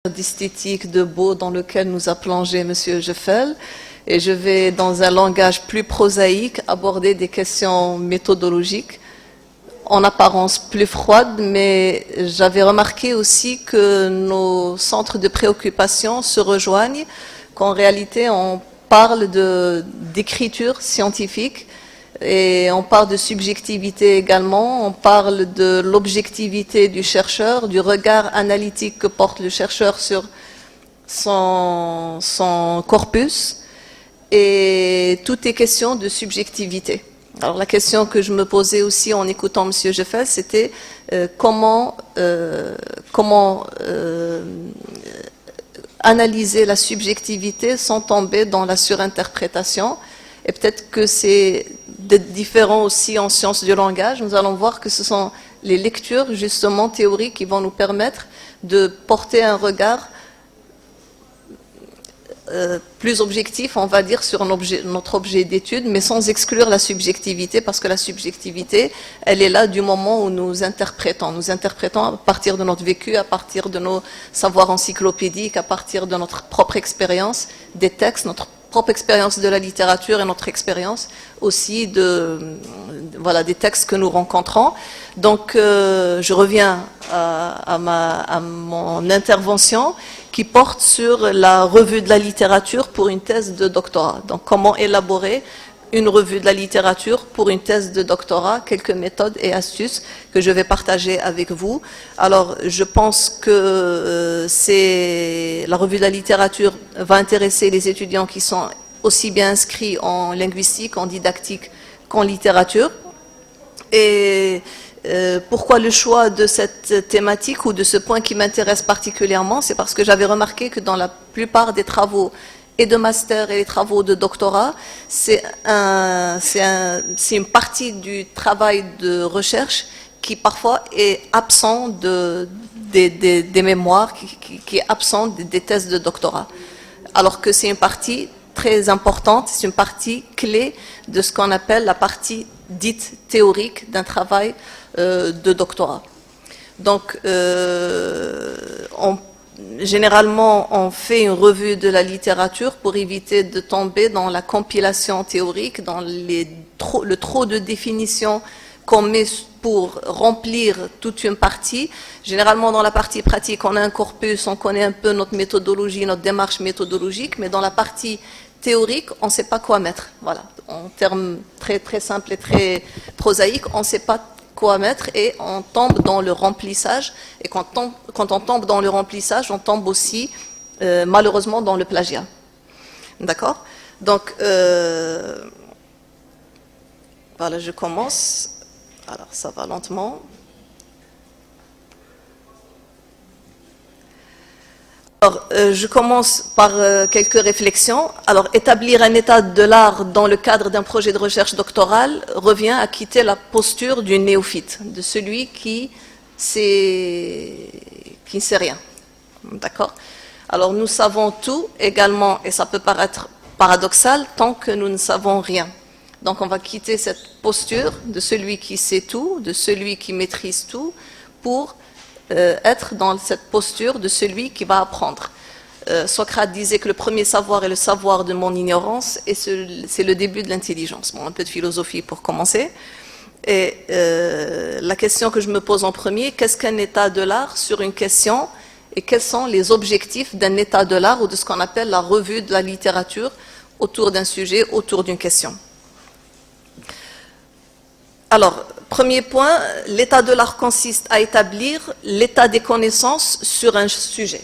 d'esthétique, de beau dans lequel nous a plongé Monsieur Jeffel, et je vais, dans un langage plus prosaïque, aborder des questions méthodologiques, en apparence plus froides, mais j'avais remarqué aussi que nos centres de préoccupation se rejoignent, qu'en réalité on parle d'écriture scientifique, et on parle de subjectivité également, on parle de l'objectivité du chercheur, du regard analytique que porte le chercheur sur son corpus, et tout est question de subjectivité. Alors la question que je me posais aussi en écoutant M. Jeffel, c'était comment analyser la subjectivité sans tomber dans la surinterprétation. Et peut-être que c'est différent aussi en sciences du langage. Nous allons voir que ce sont les lectures justement théoriques qui vont nous permettre de porter un regard plus objectif, on va dire, sur notre objet d'étude, mais sans exclure la subjectivité, parce que la subjectivité, elle est là du moment où nous interprétons. Nous interprétons à partir de notre vécu, à partir de nos savoirs encyclopédiques, à partir de notre propre expérience des textes, notre propre expérience de la littérature et notre expérience aussi des textes que nous rencontrons. Donc, je reviens à mon intervention qui porte sur la revue de la littérature pour une thèse de doctorat. Donc, comment élaborer une revue de la littérature pour une thèse de doctorat, quelques méthodes et astuces que je vais partager avec vous. Alors, je pense que la revue de la littérature va intéresser les étudiants qui sont aussi bien inscrits en linguistique, en didactique qu'en littérature. Et pourquoi le choix de cette thématique ou de ce point qui m'intéresse particulièrement? C'est parce que j'avais remarqué que dans la plupart des travaux et de master et les travaux de doctorat, c'est une partie du travail de recherche qui parfois est absent des mémoires, qui est absent des thèses de doctorat. Alors que c'est une partie très importante, c'est une partie clé de ce qu'on appelle la partie dite théorique d'un travail de doctorat. Donc, généralement, on fait une revue de la littérature pour éviter de tomber dans la compilation théorique, dans le trop de définitions qu'on met pour remplir toute une partie. Généralement, dans la partie pratique, on a un corpus, on connaît un peu notre méthodologie, notre démarche méthodologique, mais dans la partie théorique, on ne sait pas quoi mettre. Voilà, en termes très, très simples et très prosaïques, on ne sait pas quoi mettre et on tombe dans le remplissage. Et quand on tombe dans le remplissage, on tombe aussi, malheureusement, dans le plagiat. D'accord? Donc, voilà, je commence. Alors, ça va lentement. Alors, je commence par quelques réflexions. Alors, établir un état de l'art dans le cadre d'un projet de recherche doctorale revient à quitter la posture du néophyte, de celui qui ne sait rien. D'accord? Alors, nous savons tout également, et ça peut paraître paradoxal, tant que nous ne savons rien. Donc, on va quitter cette posture de celui qui sait tout, de celui qui maîtrise tout, pour être dans cette posture de celui qui va apprendre. Socrate disait que le premier savoir est le savoir de mon ignorance, et c'est le début de l'intelligence. Bon, un peu de philosophie pour commencer. Et la question que je me pose en premier, qu'est-ce qu'un état de l'art sur une question, et quels sont les objectifs d'un état de l'art ou de ce qu'on appelle la revue de la littérature autour d'un sujet, autour d'une question. Alors, premier point, l'état de l'art consiste à établir l'état des connaissances sur un sujet,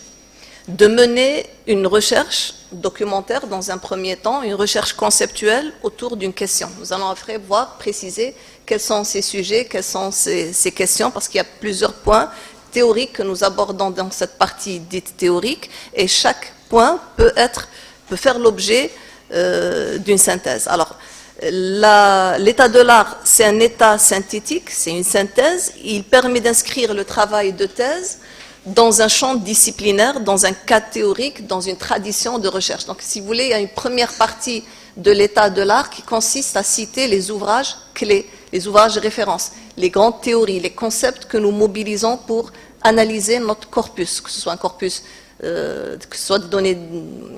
de mener une recherche documentaire dans un premier temps, une recherche conceptuelle autour d'une question. Nous allons après voir, préciser quels sont ces sujets, quelles sont ces questions, parce qu'il y a plusieurs points théoriques que nous abordons dans cette partie dite théorique, et chaque point peut faire l'objet d'une synthèse. Alors, l'état de l'art, c'est un état synthétique, c'est une synthèse. Il permet d'inscrire le travail de thèse dans un champ disciplinaire, dans un cadre théorique, dans une tradition de recherche. Donc, si vous voulez, il y a une première partie de l'état de l'art qui consiste à citer les ouvrages clés, les ouvrages références, les grandes théories, les concepts que nous mobilisons pour analyser notre corpus, que ce soit un corpus que ce soit des données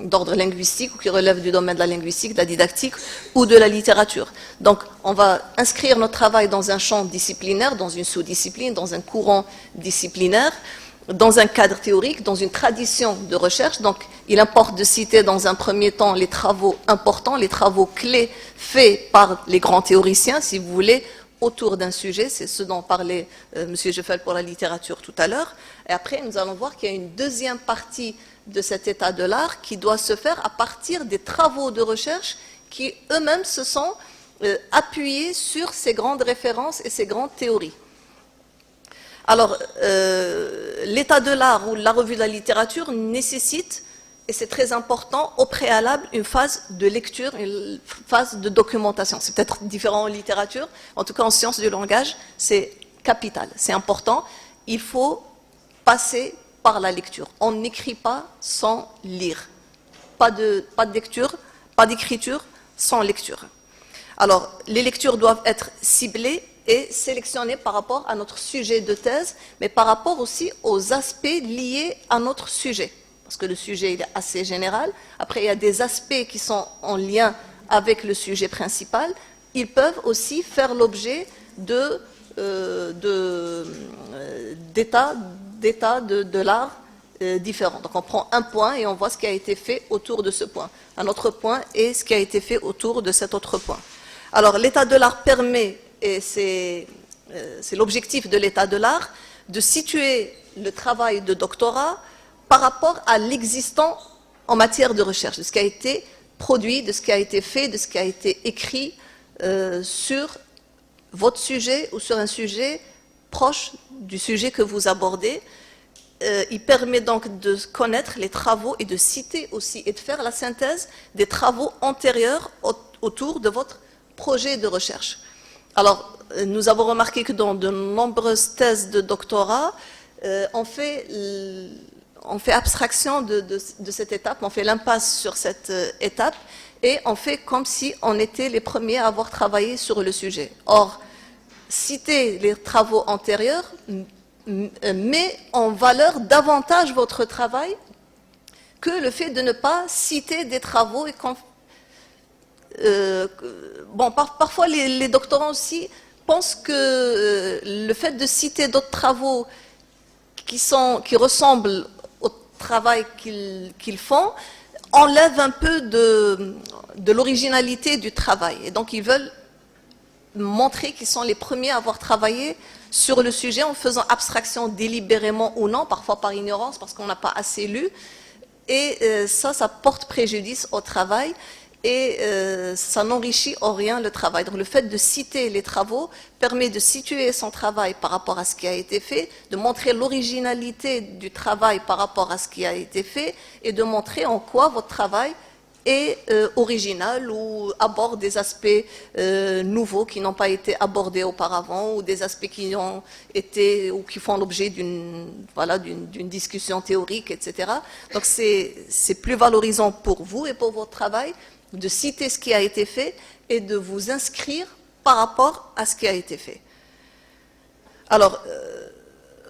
d'ordre linguistique ou qui relèvent du domaine de la linguistique, de la didactique ou de la littérature. Donc, on va inscrire notre travail dans un champ disciplinaire, dans une sous-discipline, dans un courant disciplinaire, dans un cadre théorique, dans une tradition de recherche. Donc, il importe de citer dans un premier temps les travaux importants, les travaux clés faits par les grands théoriciens, si vous voulez, autour d'un sujet. C'est ce dont parlait M. Jeffel pour la littérature tout à l'heure. Et après, nous allons voir qu'il y a une deuxième partie de cet état de l'art qui doit se faire à partir des travaux de recherche qui eux-mêmes se sont appuyés sur ces grandes références et ces grandes théories. Alors, l'état de l'art ou la revue de la littérature nécessite, et c'est très important, au préalable, une phase de lecture, une phase de documentation. C'est peut-être différent en littérature, en tout cas en sciences du langage, c'est capital, c'est important. Il faut passer par la lecture. On n'écrit pas sans lire. Pas de lecture, pas d'écriture sans lecture. Alors, les lectures doivent être ciblées et sélectionnées par rapport à notre sujet de thèse, mais par rapport aussi aux aspects liés à notre sujet. Parce que le sujet il est assez général. Après, il y a des aspects qui sont en lien avec le sujet principal. Ils peuvent aussi faire l'objet d'états de l'art différents. Donc, on prend un point et on voit ce qui a été fait autour de ce point. Un autre point et ce qui a été fait autour de cet autre point. Alors, l'état de l'art permet, et c'est l'objectif de l'état de l'art, de situer le travail de doctorat par rapport à l'existant en matière de recherche, de ce qui a été produit, de ce qui a été fait, de ce qui a été écrit sur votre sujet ou sur un sujet proche du sujet que vous abordez. Il permet donc de connaître les travaux et de citer aussi et de faire la synthèse des travaux antérieurs autour de votre projet de recherche. Alors, nous avons remarqué que dans de nombreuses thèses de doctorat, on fait abstraction de cette étape, on fait l'impasse sur cette étape et on fait comme si on était les premiers à avoir travaillé sur le sujet. Or, citer les travaux antérieurs met en valeur davantage votre travail que le fait de ne pas citer des travaux et parfois les doctorants aussi pensent que le fait de citer d'autres travaux qui ressemblent au travail qu'ils font enlève un peu de l'originalité du travail. Et donc ils veulent montrer qu'ils sont les premiers à avoir travaillé sur le sujet en faisant abstraction délibérément ou non, parfois par ignorance parce qu'on n'a pas assez lu. Et ça porte préjudice au travail. Et ça n'enrichit en rien le travail. Donc le fait de citer les travaux permet de situer son travail par rapport à ce qui a été fait, de montrer l'originalité du travail par rapport à ce qui a été fait et de montrer en quoi votre travail est original ou aborde des aspects nouveaux qui n'ont pas été abordés auparavant ou des aspects qui ont été ou qui font l'objet d'une discussion théorique, etc. Donc c'est plus valorisant pour vous et pour votre travail de citer ce qui a été fait et de vous inscrire par rapport à ce qui a été fait. Alors,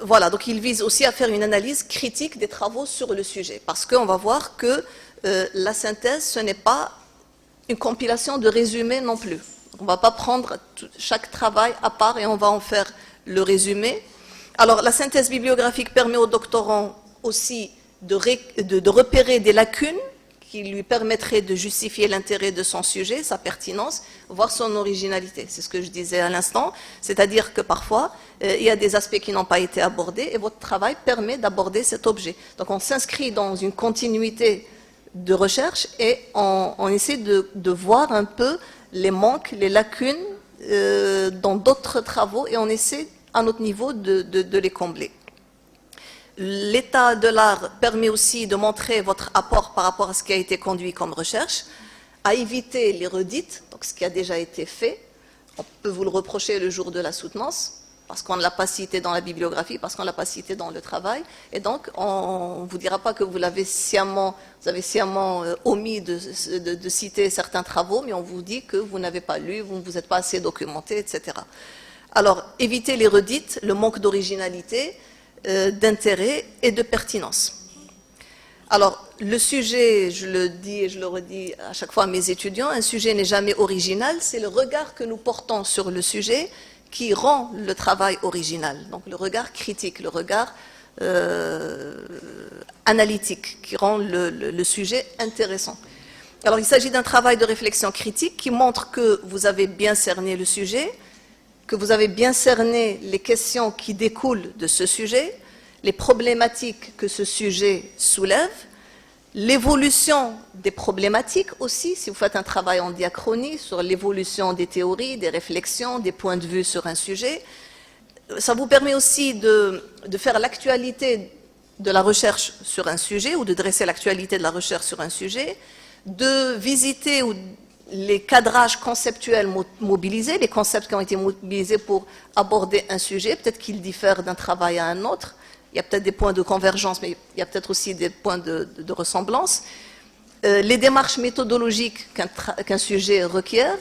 voilà, donc il vise aussi à faire une analyse critique des travaux sur le sujet, parce qu'on va voir que la synthèse, ce n'est pas une compilation de résumés non plus. On ne va pas prendre chaque travail à part et on va en faire le résumé. Alors, la synthèse bibliographique permet aux doctorants aussi de repérer des lacunes qui lui permettrait de justifier l'intérêt de son sujet, sa pertinence, voire son originalité. C'est ce que je disais à l'instant, c'est-à-dire que parfois, il y a des aspects qui n'ont pas été abordés et votre travail permet d'aborder cet objet. Donc on s'inscrit dans une continuité de recherche et on essaie de voir un peu les manques, les lacunes dans d'autres travaux et on essaie à notre niveau de les combler. L'état de l'art permet aussi de montrer votre apport par rapport à ce qui a été conduit comme recherche, à éviter les redites, donc ce qui a déjà été fait. On peut vous le reprocher le jour de la soutenance, parce qu'on ne l'a pas cité dans la bibliographie, parce qu'on ne l'a pas cité dans le travail, et donc on ne vous dira pas que vous avez sciemment omis de citer certains travaux, mais on vous dit que vous n'avez pas lu, vous ne vous êtes pas assez documenté, etc. Alors, évitez les redites, le manque d'originalité, d'intérêt et de pertinence. Alors, le sujet, je le dis et je le redis à chaque fois à mes étudiants, un sujet n'est jamais original, c'est le regard que nous portons sur le sujet qui rend le travail original. Donc, le regard critique, le regard analytique, qui rend le sujet intéressant. Alors, il s'agit d'un travail de réflexion critique qui montre que vous avez bien cerné le sujet, que vous avez bien cerné les questions qui découlent de ce sujet, les problématiques que ce sujet soulève, l'évolution des problématiques aussi, si vous faites un travail en diachronie sur l'évolution des théories, des réflexions, des points de vue sur un sujet. Ça vous permet aussi de faire l'actualité de la recherche sur un sujet ou de dresser l'actualité de la recherche sur un sujet, de visiter les cadrages conceptuels mobilisés, les concepts qui ont été mobilisés pour aborder un sujet, peut-être qu'ils diffèrent d'un travail à un autre. Il y a peut-être des points de convergence, mais il y a peut-être aussi des points de ressemblance. Les démarches méthodologiques qu'un sujet requiert,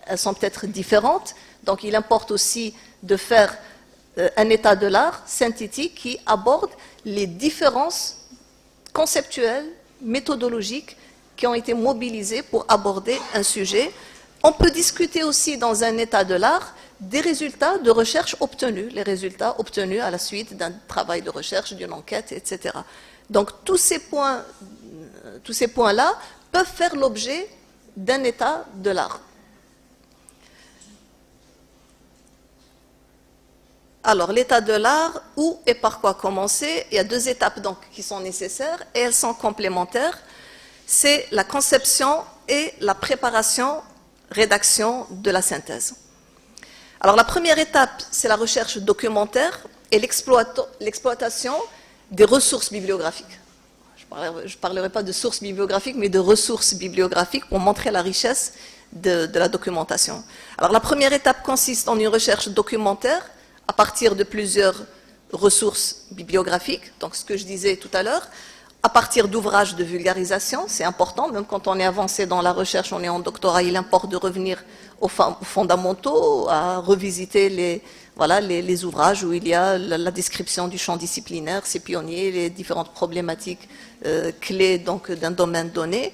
elles sont peut-être différentes. Donc, il importe aussi de faire un état de l'art synthétique qui aborde les différences conceptuelles, méthodologiques qui ont été mobilisées pour aborder un sujet. On peut discuter aussi dans un état de l'art des résultats de recherche obtenus, les résultats obtenus à la suite d'un travail de recherche, d'une enquête, etc. Donc tous ces points-là peuvent faire l'objet d'un état de l'art. Alors l'état de l'art, où et par quoi commencer? Il y a deux étapes donc qui sont nécessaires et elles sont complémentaires. C'est la conception et la préparation, rédaction de la synthèse. Alors la première étape, c'est la recherche documentaire et l'exploitation des ressources bibliographiques. Je ne parlerai pas de sources bibliographiques, mais de ressources bibliographiques pour montrer la richesse de la documentation. Alors la première étape consiste en une recherche documentaire à partir de plusieurs ressources bibliographiques, donc ce que je disais tout à l'heure, à partir d'ouvrages de vulgarisation, c'est important, même quand on est avancé dans la recherche, on est en doctorat, il importe de revenir aux fondamentaux, à revisiter les ouvrages où il y a la description du champ disciplinaire, ses pionniers, les différentes problématiques clés d'un domaine donné,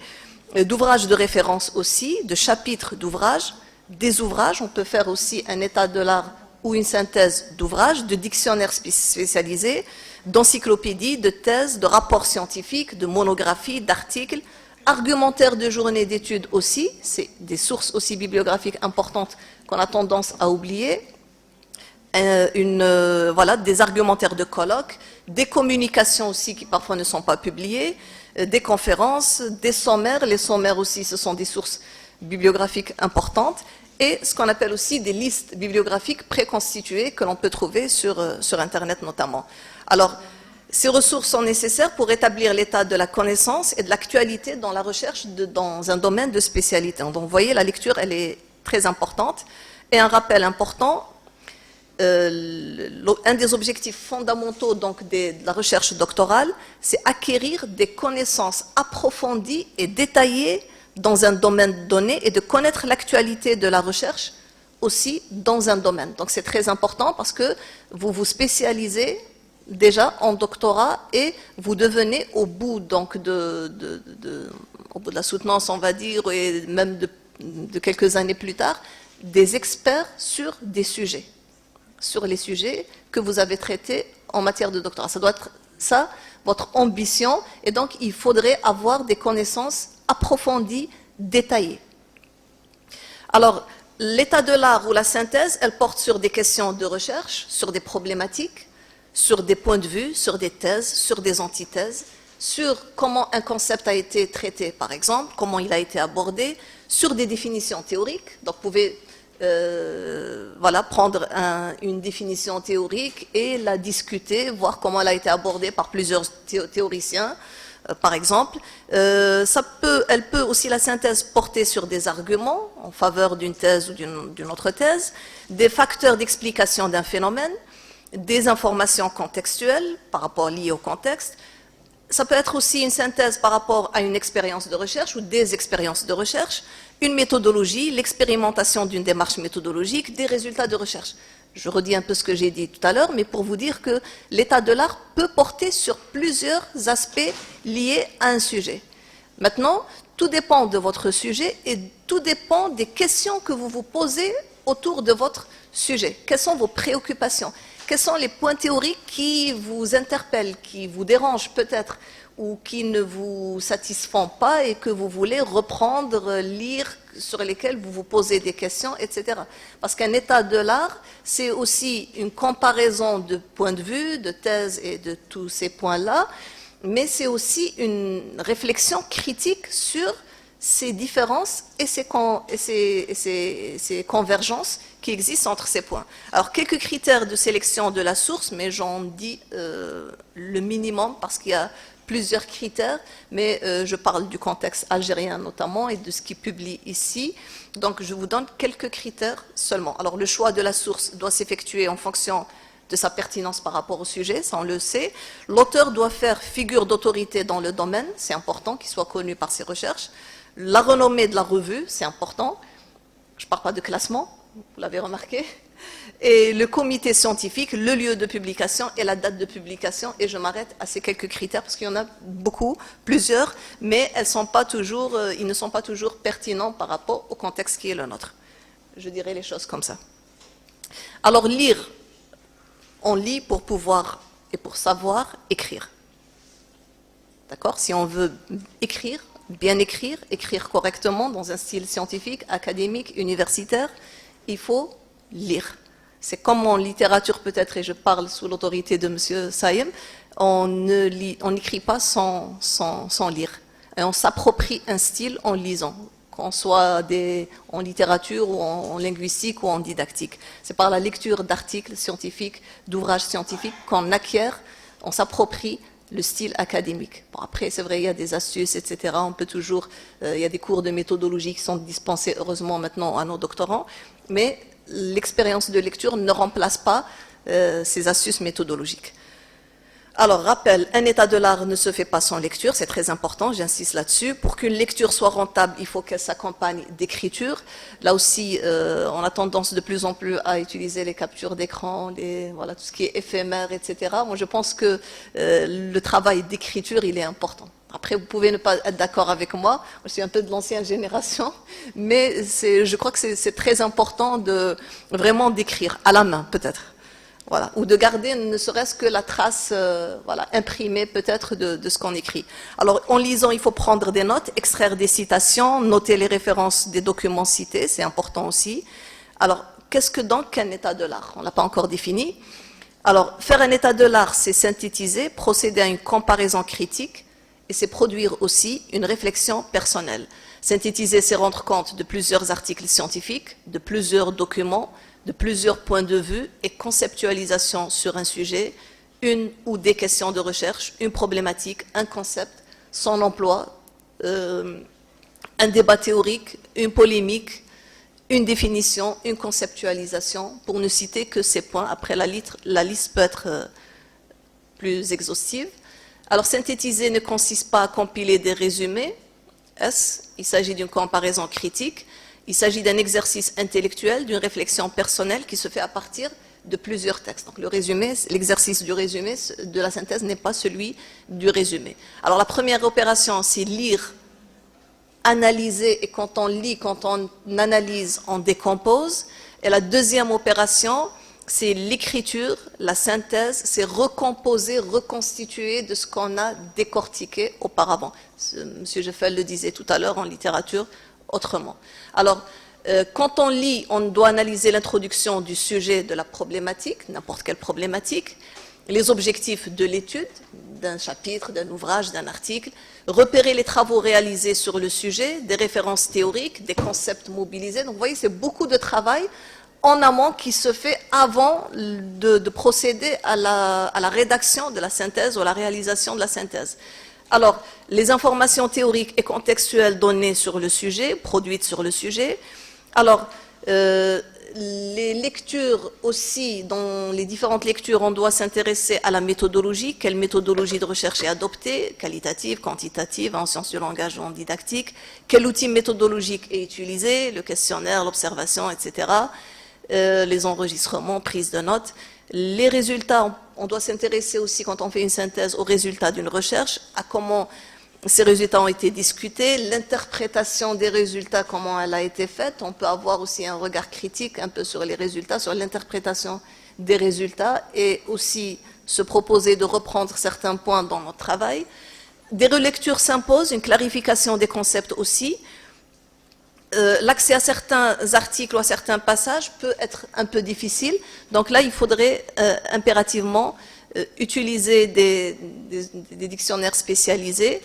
d'ouvrages de référence aussi, de chapitres d'ouvrages, des ouvrages, on peut faire aussi un état de l'art ou une synthèse d'ouvrages, de dictionnaires spécialisés, d'encyclopédies, de thèses, de rapports scientifiques, de monographies, d'articles, argumentaires de journées d'études aussi, c'est des sources aussi bibliographiques importantes qu'on a tendance à oublier, des argumentaires de colloques, des communications aussi qui parfois ne sont pas publiées, des conférences, des sommaires, les sommaires aussi ce sont des sources bibliographiques importantes, et ce qu'on appelle aussi des listes bibliographiques préconstituées que l'on peut trouver sur Internet notamment. Alors, ces ressources sont nécessaires pour établir l'état de la connaissance et de l'actualité dans la recherche dans un domaine de spécialité. Donc, vous voyez, la lecture, elle est très importante. Et un rappel important, un des objectifs fondamentaux donc, de la recherche doctorale, c'est acquérir des connaissances approfondies et détaillées dans un domaine donné et de connaître l'actualité de la recherche aussi dans un domaine. Donc c'est très important parce que vous vous spécialisez déjà en doctorat et vous devenez au bout donc au bout de la soutenance, on va dire, et même de quelques années plus tard, des experts sur des sujets, sur les sujets que vous avez traités en matière de doctorat. Ça doit être ça, votre ambition, et donc il faudrait avoir des connaissances approfondies, détaillées. Alors, l'état de l'art ou la synthèse, elle porte sur des questions de recherche, sur des problématiques, sur des points de vue, sur des thèses, sur des antithèses, sur comment un concept a été traité, par exemple, comment il a été abordé, sur des définitions théoriques. Donc, vous pouvez prendre une définition théorique et la discuter, voir comment elle a été abordée par plusieurs théoriciens, par exemple. Elle peut aussi, la synthèse, porter sur des arguments en faveur d'une thèse ou d'une autre thèse, des facteurs d'explication d'un phénomène, des informations contextuelles par rapport liées au contexte. Ça peut être aussi une synthèse par rapport à une expérience de recherche ou des expériences de recherche, une méthodologie, l'expérimentation d'une démarche méthodologique, des résultats de recherche. Je redis un peu ce que j'ai dit tout à l'heure, mais pour vous dire que l'état de l'art peut porter sur plusieurs aspects liés à un sujet. Maintenant, tout dépend de votre sujet et tout dépend des questions que vous vous posez autour de votre sujet. Quelles sont vos préoccupations? Quels sont les points théoriques qui vous interpellent, qui vous dérangent peut-être, ou qui ne vous satisfont pas et que vous voulez reprendre, lire, sur lesquels vous vous posez des questions, etc. Parce qu'un état de l'art, c'est aussi une comparaison de points de vue, de thèses et de tous ces points-là, mais c'est aussi une réflexion critique sur ces différences et ces convergences qui existent entre ces points. Alors, quelques critères de sélection de la source, mais j'en dis le minimum parce qu'il y a plusieurs critères, mais je parle du contexte algérien notamment et de ce qui publie ici. Donc, je vous donne quelques critères seulement. Alors, le choix de la source doit s'effectuer en fonction de sa pertinence par rapport au sujet, ça on le sait. L'auteur doit faire figure d'autorité dans le domaine, c'est important qu'il soit connu par ses recherches. La renommée de la revue, c'est important. Je ne parle pas de classement, vous l'avez remarqué. Et le comité scientifique, le lieu de publication et la date de publication. Et je m'arrête à ces quelques critères parce qu'il y en a beaucoup, plusieurs, mais ils ne sont pas toujours pertinents par rapport au contexte qui est le nôtre. Je dirais les choses comme ça. Alors lire, on lit pour pouvoir et pour savoir écrire. D'accord? Si on veut écrire, bien écrire, écrire correctement dans un style scientifique, académique, universitaire, il faut lire. C'est comme en littérature peut-être, et je parle sous l'autorité de M. Saïm, on n'écrit pas sans lire. Et on s'approprie un style en lisant, qu'on soit en littérature ou en linguistique ou en didactique. C'est par la lecture d'articles scientifiques, d'ouvrages scientifiques qu'on acquiert, on s'approprie le style académique. Bon, après, c'est vrai, il y a des astuces, etc. On peut toujours, il y a des cours de méthodologie qui sont dispensés, heureusement, maintenant à nos doctorants, mais l'expérience de lecture ne remplace pas ces astuces méthodologiques. Alors, rappel, un état de l'art ne se fait pas sans lecture, c'est très important, j'insiste là-dessus. Pour qu'une lecture soit rentable, il faut qu'elle s'accompagne d'écriture. Là aussi, on a tendance de plus en plus à utiliser les captures d'écran, voilà, tout ce qui est éphémère, etc. Moi, je pense que le travail d'écriture, il est important. Après, vous pouvez ne pas être d'accord avec moi, je suis un peu de l'ancienne génération, mais je crois que c'est très important de vraiment d'écrire, à la main peut-être. Voilà, ou de garder ne serait-ce que la trace voilà, imprimée peut-être de ce qu'on écrit. Alors en lisant, il faut prendre des notes, extraire des citations, noter les références des documents cités, c'est important aussi. Alors qu'est-ce que donc un état de l'art? On ne l'a pas encore défini. Alors faire un état de l'art, c'est synthétiser, procéder à une comparaison critique et c'est produire aussi une réflexion personnelle. Synthétiser, c'est rendre compte de plusieurs articles scientifiques, de plusieurs documents, de plusieurs points de vue et conceptualisation sur un sujet, une ou des questions de recherche, une problématique, un concept, son emploi, un débat théorique, une polémique, une définition, une conceptualisation, pour ne citer que ces points. Après, la liste peut être plus exhaustive. Alors, synthétiser ne consiste pas à compiler des résumés. Il s'agit d'une comparaison critique. Il s'agit d'un exercice intellectuel, d'une réflexion personnelle qui se fait à partir de plusieurs textes. Donc l'exercice du résumé, de la synthèse n'est pas celui du résumé. Alors la première opération, c'est lire, analyser, et quand on lit, quand on analyse, on décompose. Et la deuxième opération, c'est l'écriture, la synthèse, c'est recomposer, reconstituer de ce qu'on a décortiqué auparavant. Monsieur Jeffel le disait tout à l'heure en littérature, autrement. Alors, quand on lit, on doit analyser l'introduction du sujet de la problématique, n'importe quelle problématique, les objectifs de l'étude, d'un chapitre, d'un ouvrage, d'un article, repérer les travaux réalisés sur le sujet, des références théoriques, des concepts mobilisés. Donc, vous voyez, c'est beaucoup de travail en amont qui se fait avant de procéder à la rédaction de la synthèse ou à la réalisation de la synthèse. Alors, les informations théoriques et contextuelles données sur le sujet, produites sur le sujet. Alors, les lectures aussi, dans les différentes lectures, on doit s'intéresser à la méthodologie. Quelle méthodologie de recherche est adoptée, qualitative, quantitative, en sciences du langage ou en didactique. Quel outil méthodologique est utilisé, le questionnaire, l'observation, etc. les enregistrements, prise de notes. Les résultats, on doit s'intéresser aussi quand on fait une synthèse aux résultats d'une recherche, à comment ces résultats ont été discutés, l'interprétation des résultats, comment elle a été faite. On peut avoir aussi un regard critique un peu sur les résultats, sur l'interprétation des résultats et aussi se proposer de reprendre certains points dans notre travail. Des relectures s'imposent, une clarification des concepts aussi. L'accès à certains articles ou à certains passages peut être un peu difficile. Donc là, il faudrait impérativement utiliser des dictionnaires spécialisés.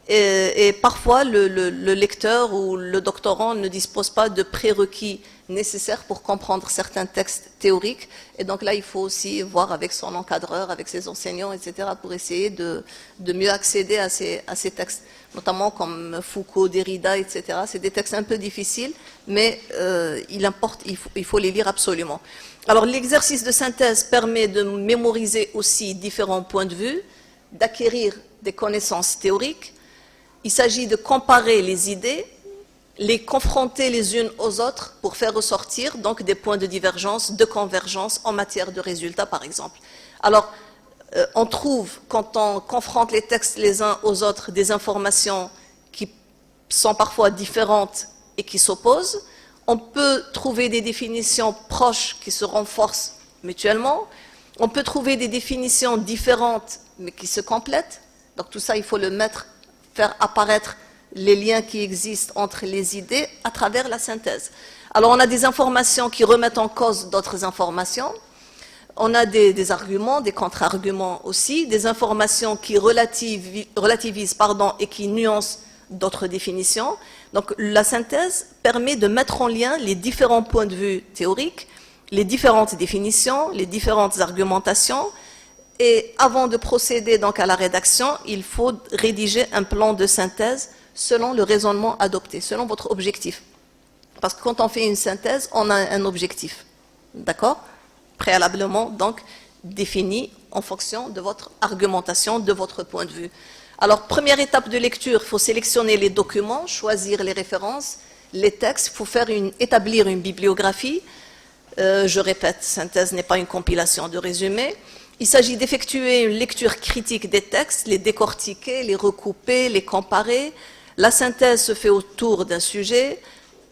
Et parfois, le lecteur ou le doctorant ne dispose pas de prérequis nécessaires pour comprendre certains textes théoriques. Et donc là, il faut aussi voir avec son encadreur, avec ses enseignants, etc., pour essayer de mieux accéder à ces textes, notamment comme Foucault, Derrida, etc. C'est des textes un peu difficiles, mais il faut les lire absolument. Alors, l'exercice de synthèse permet de mémoriser aussi différents points de vue, d'acquérir des connaissances théoriques. Il s'agit de comparer les idées, les confronter les unes aux autres pour faire ressortir donc des points de divergence, de convergence en matière de résultats, par exemple. Alors, on trouve, quand on confronte les textes les uns aux autres, des informations qui sont parfois différentes et qui s'opposent. On peut trouver des définitions proches qui se renforcent mutuellement. On peut trouver des définitions différentes mais qui se complètent. Donc tout ça, il faut le mettre, faire apparaître les liens qui existent entre les idées à travers la synthèse. Alors on a des informations qui remettent en cause d'autres informations. On a des arguments, des contre-arguments aussi, des informations qui relativisent et qui nuancent d'autres définitions. Donc la synthèse permet de mettre en lien les différents points de vue théoriques, les différentes définitions, les différentes argumentations. Et avant de procéder donc à la rédaction, il faut rédiger un plan de synthèse selon le raisonnement adopté, selon votre objectif. Parce que quand on fait une synthèse, on a un objectif. D'accord ? Préalablement, donc, défini en fonction de votre argumentation, de votre point de vue. Alors, première étape de lecture, il faut sélectionner les documents, choisir les références, les textes, il faut établir une bibliographie. Je répète, synthèse n'est pas une compilation de résumés. Il s'agit d'effectuer une lecture critique des textes, les décortiquer, les recouper, les comparer. La synthèse se fait autour d'un sujet.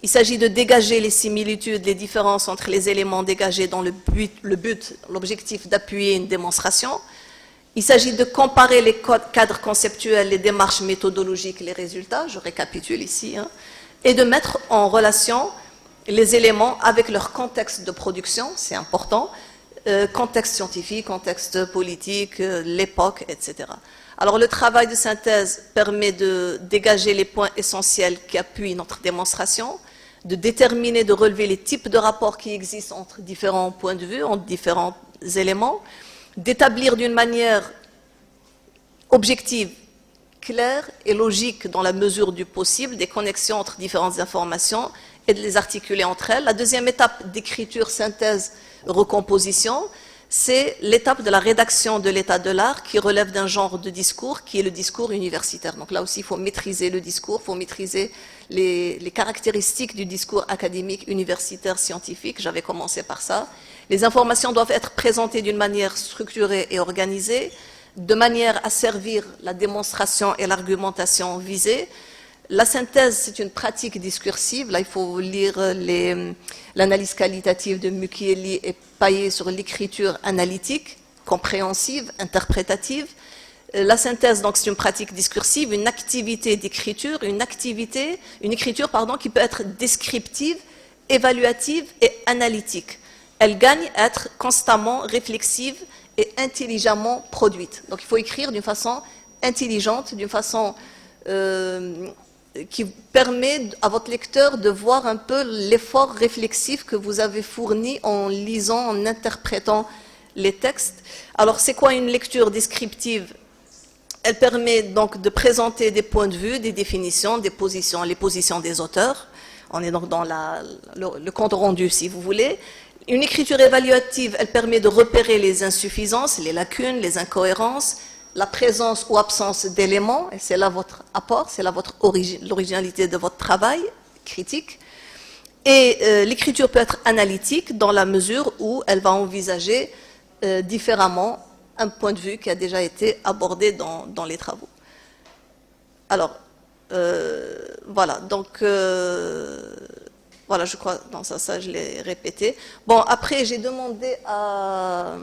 Il s'agit de dégager les similitudes, les différences entre les éléments dégagés dans l'objectif d'appuyer une démonstration. Il s'agit de comparer les cadres conceptuels, les démarches méthodologiques, les résultats, je récapitule ici, et de mettre en relation les éléments avec leur contexte de production, c'est important, contexte scientifique, contexte politique, l'époque, etc. Alors le travail de synthèse permet de dégager les points essentiels qui appuient notre démonstration, de déterminer, de relever les types de rapports qui existent entre différents points de vue, entre différents éléments, d'établir d'une manière objective, claire et logique dans la mesure du possible des connexions entre différentes informations et de les articuler entre elles. La deuxième étape d'écriture, synthèse, recomposition, c'est l'étape de la rédaction de l'état de l'art qui relève d'un genre de discours qui est le discours universitaire. Donc là aussi, il faut maîtriser le discours, il faut maîtriser les caractéristiques du discours académique, universitaire, scientifique. J'avais commencé par ça. Les informations doivent être présentées d'une manière structurée et organisée, de manière à servir la démonstration et l'argumentation visée. La synthèse, c'est une pratique discursive. Là, il faut lire l'analyse qualitative de Mukieli et Payet sur l'écriture analytique, compréhensive, interprétative. La synthèse, donc, c'est une pratique discursive, une activité d'écriture, une écriture qui peut être descriptive, évaluative et analytique. Elle gagne à être constamment réflexive et intelligemment produite. Donc, il faut écrire d'une façon intelligente, d'une façon qui permet à votre lecteur de voir un peu l'effort réflexif que vous avez fourni en lisant, en interprétant les textes. Alors, c'est quoi une lecture descriptive ? Elle permet donc de présenter des points de vue, des définitions, des positions, les positions des auteurs. On est donc dans le compte rendu, si vous voulez. Une écriture évaluative, elle permet de repérer les insuffisances, les lacunes, les incohérences, la présence ou absence d'éléments, et c'est là votre apport, c'est là l'originalité de votre travail critique. Et l'écriture peut être analytique dans la mesure où elle va envisager différemment un point de vue qui a déjà été abordé dans les travaux. Alors, voilà, donc, voilà, je crois, non, ça je l'ai répété. Bon, après, j'ai demandé à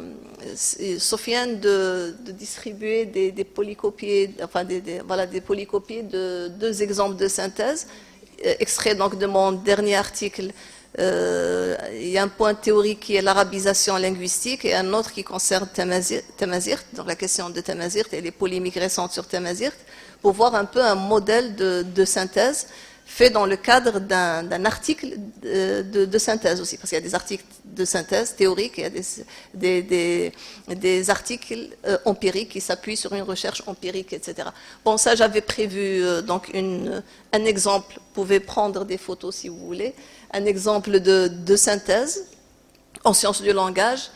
Sofiane de distribuer des polycopiés, enfin, voilà, des polycopiés de 2 exemples de synthèse, extraits donc de mon dernier article. Il y a un point théorique qui est l'arabisation linguistique et un autre qui concerne Tamazirt, donc la question de Tamazirt et les polémiques récentes sur Tamazirt, pour voir un peu un modèle de synthèse fait dans le cadre d'un article de synthèse aussi, parce qu'il y a des articles de synthèse théorique et il y a des articles empiriques qui s'appuient sur une recherche empirique, etc. Bon, ça j'avais prévu donc un exemple, vous pouvez prendre des photos si vous voulez, un exemple de synthèse en sciences du langage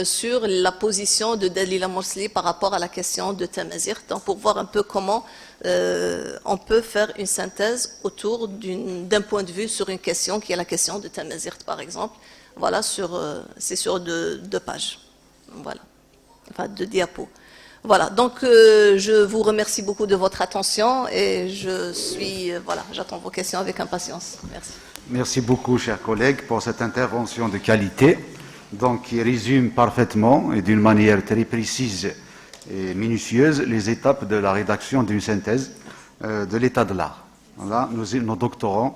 sur la position de Dalila Morsli par rapport à la question de Tamazirt, donc pour voir un peu comment on peut faire une synthèse autour d'un point de vue sur une question qui est la question de Tamazirt par exemple. Voilà, c'est sur 2 pages, voilà, enfin 2 diapos. Voilà, donc je vous remercie beaucoup de votre attention et voilà, j'attends vos questions avec impatience. Merci. Merci beaucoup, chers collègues, pour cette intervention de qualité, donc qui résume parfaitement et d'une manière très précise et minutieuse les étapes de la rédaction d'une synthèse de l'état de l'art. Voilà, nos doctorants